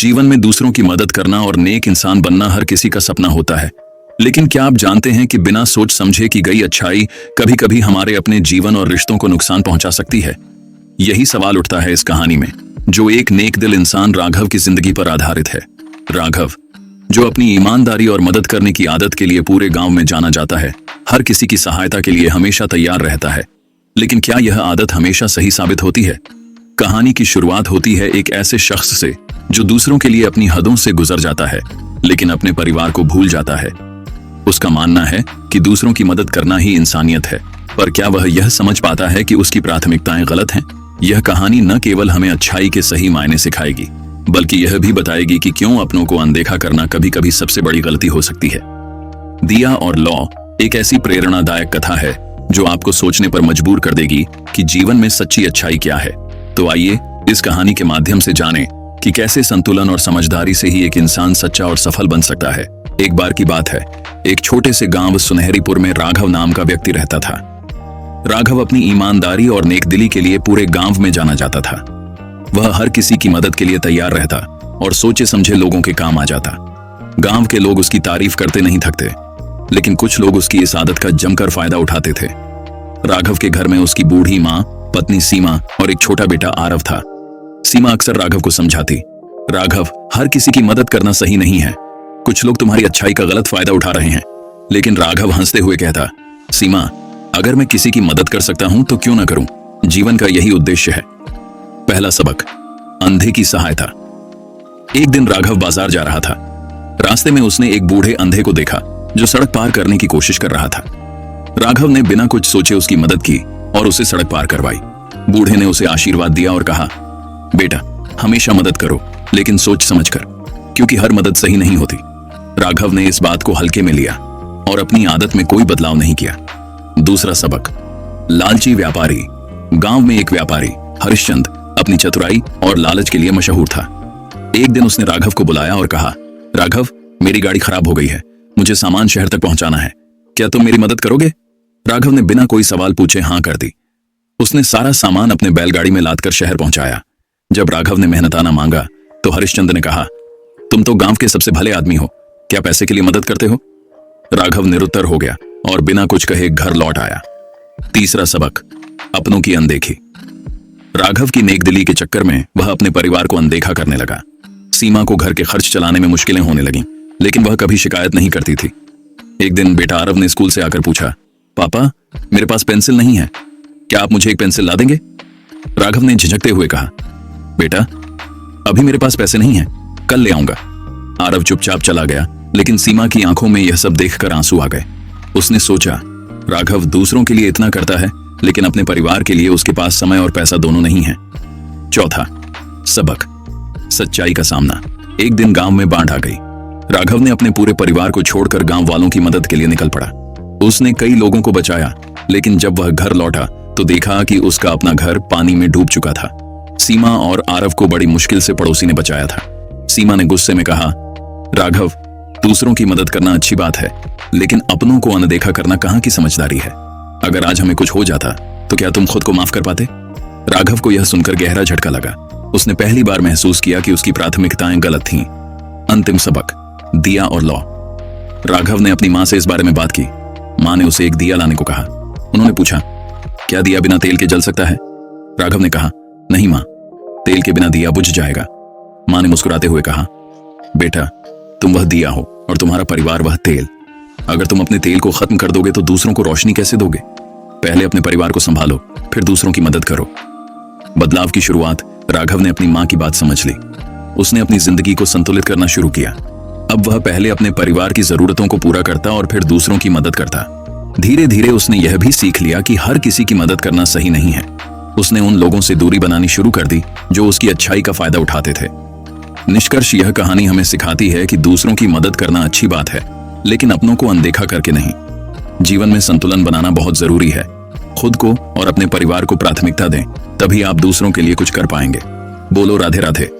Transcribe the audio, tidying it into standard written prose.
जीवन में दूसरों की मदद करना और नेक इंसान बनना हर किसी का सपना होता है, लेकिन क्या आप जानते हैं कि बिना सोच समझे की गई अच्छाई कभी कभी हमारे अपने जीवन और रिश्तों को नुकसान पहुंचा सकती है। यही सवाल उठता है इस कहानी में, जो एक नेक दिल इंसान राघव की जिंदगी पर आधारित है। राघव, जो अपनी ईमानदारी और मदद करने की आदत के लिए पूरे गांव में जाना जाता है, हर किसी की सहायता के लिए हमेशा तैयार रहता है। लेकिन क्या यह आदत हमेशा सही साबित होती है? कहानी की शुरुआत होती है एक ऐसे शख्स से जो दूसरों के लिए अपनी हदों से गुजर जाता है, लेकिन अपने परिवार को भूल जाता है। उसका मानना है कि दूसरों की मदद करना ही इंसानियत है, पर क्या वह यह समझ पाता है कि उसकी प्राथमिकताएं गलत हैं? यह कहानी न केवल हमें अच्छाई के सही मायने सिखाएगी, बल्कि यह भी बताएगी कि क्यों अपनों को अनदेखा करना कभी कभी सबसे बड़ी गलती हो सकती है। दिया और लौ एक ऐसी प्रेरणादायक कथा है जो आपको सोचने पर मजबूर कर देगी कि जीवन में सच्ची अच्छाई क्या है। तो आइए इस कहानी के माध्यम से जानें कि कैसे संतुलन और समझदारी से ही एक इंसान सच्चा और सफल बन सकता है। एक बार की बात है, एक छोटे से गांव सुनहरीपुर में राघव नाम का व्यक्ति रहता था। राघव अपनी ईमानदारी और नेकदिली के लिए पूरे गांव में जाना जाता था। वह हर किसी की मदद के लिए तैयार रहता और सोचे समझे लोगों के काम आ जाता। गांव के लोग उसकी तारीफ करते नहीं थकते, लेकिन कुछ लोग उसकी इस आदत का जमकर फायदा उठाते थे। राघव के घर में उसकी बूढ़ी माँ, पत्नी सीमा और एक छोटा बेटा आरव था। सीमा अक्सर राघव को समझाती, राघव, हर किसी की मदद करना सही नहीं है। कुछ लोग तुम्हारी अच्छाई का गलत फायदा उठा रहे हैं। लेकिन राघव हंसते हुए कहता, सीमा, अगर मैं किसी की मदद कर सकता हूं तो क्यों ना करूं? जीवन का यही उद्देश्य है। पहला सबक, अंधे की सहायता। एक दिन राघव बाजार जा रहा था। रास्ते में उसने एक बूढ़े अंधे को देखा जो सड़क पार करने की कोशिश कर रहा था। राघव ने बिना कुछ सोचे उसकी मदद की और उसे सड़क पार करवाई। बूढ़े ने उसे आशीर्वाद दिया और कहा, बेटा, हमेशा मदद करो, लेकिन सोच समझकर, क्योंकि हर मदद सही नहीं होती। राघव ने इस बात को हल्के में लिया और अपनी आदत में कोई बदलाव नहीं किया। दूसरा सबक, लालची व्यापारी। गांव में एक व्यापारी हरिश्चंद अपनी चतुराई और लालच के लिए मशहूर था। एक दिन उसने राघव को बुलाया और कहा, राघव, मेरी गाड़ी खराब हो गई है, मुझे सामान शहर तक पहुंचाना है, क्या तुम मेरी मदद करोगे? राघव ने बिना कोई सवाल पूछे हाँ कर दी। उसने सारा सामान अपने बैलगाड़ी में लादकर शहर पहुंचाया। जब राघव ने मेहनताना मांगा तो हरिश्चंद ने कहा, तुम तो गांव के सबसे भले आदमी हो, क्या पैसे के लिए मदद करते हो? राघव निरुत्तर हो गया और बिना कुछ कहे घर लौट आया। तीसरा सबक, अपनों की अनदेखी। राघव की नेकदिली के चक्कर में वह अपने परिवार को अनदेखा करने लगा। सीमा को घर के खर्च चलाने में मुश्किलें होने लगीं, लेकिन वह कभी शिकायत नहीं करती थी। एक दिन बेटा आरव ने स्कूल से आकर पूछा, पापा, मेरे पास पेंसिल नहीं है, क्या आप मुझे एक पेंसिल ला देंगे? राघव ने झिझकते हुए कहा, बेटा, अभी मेरे पास पैसे नहीं है, कल ले आऊंगा। आरव चुपचाप चला गया, लेकिन सीमा की आंखों में यह सब देखकर आंसू आ गए। उसने सोचा, राघव दूसरों के लिए इतना करता है, लेकिन अपने परिवार के लिए उसके पास समय और पैसा दोनों नहीं है। चौथा सबक, सच्चाई का सामना। एक दिन गांव में बाढ़ आ गई। राघव ने अपने पूरे परिवार को छोड़कर गांव वालों की मदद के लिए निकल पड़ा। उसने कई लोगों को बचाया, लेकिन जब वह घर लौटा तो देखा कि उसका अपना घर पानी में डूब चुका था। सीमा और आरव को बड़ी मुश्किल से पड़ोसी ने बचाया था। सीमा ने गुस्से में कहा, राघव, दूसरों की मदद करना अच्छी बात है, लेकिन अपनों को अनदेखा करना कहां की समझदारी है? अगर आज हमें कुछ हो जाता तो क्या तुम खुद को माफ कर पाते? राघव को यह सुनकर गहरा झटका लगा। उसने पहली बार महसूस किया कि उसकी प्राथमिकताएं गलत थीं। अंतिम सबक, दिया और लौ। राघव ने अपनी मां से इस बारे में बात की। मां ने उसे एक दिया लाने को कहा। उन्होंने पूछा, क्या दिया बिना तेल के जल सकता है? राघव ने कहा, नहीं मां, तेल के बिना दिया बुझ जाएगा। मां ने मुस्कुराते हुए कहा, बेटा, तुम वह दिया हो और तुम्हारा परिवार वह तेल। अगर तुम अपने तेल को खत्म कर दोगे तो दूसरों को रोशनी कैसे दोगे? पहले अपने परिवार को संभालो, फिर दूसरों की मदद करो। बदलाव की शुरुआत राघव ने अपनी मां की बात समझ ली। उसने अपनी जिंदगी को संतुलित करना शुरू किया। अब वह पहले अपने परिवार की जरूरतों को पूरा करता और फिर दूसरों की मदद करता। धीरे धीरे उसने यह भी सीख लिया कि हर किसी की मदद करना सही नहीं है। उसने उन लोगों से दूरी बनानी शुरू कर दी जो उसकी अच्छाई का फायदा उठाते थे। निष्कर्ष, यह कहानी हमें सिखाती है कि दूसरों की मदद करना अच्छी बात है, लेकिन अपनों को अनदेखा करके नहीं। जीवन में संतुलन बनाना बहुत जरूरी है। खुद को और अपने परिवार को प्राथमिकता दें, तभी आप दूसरों के लिए कुछ कर पाएंगे। बोलो राधे राधे।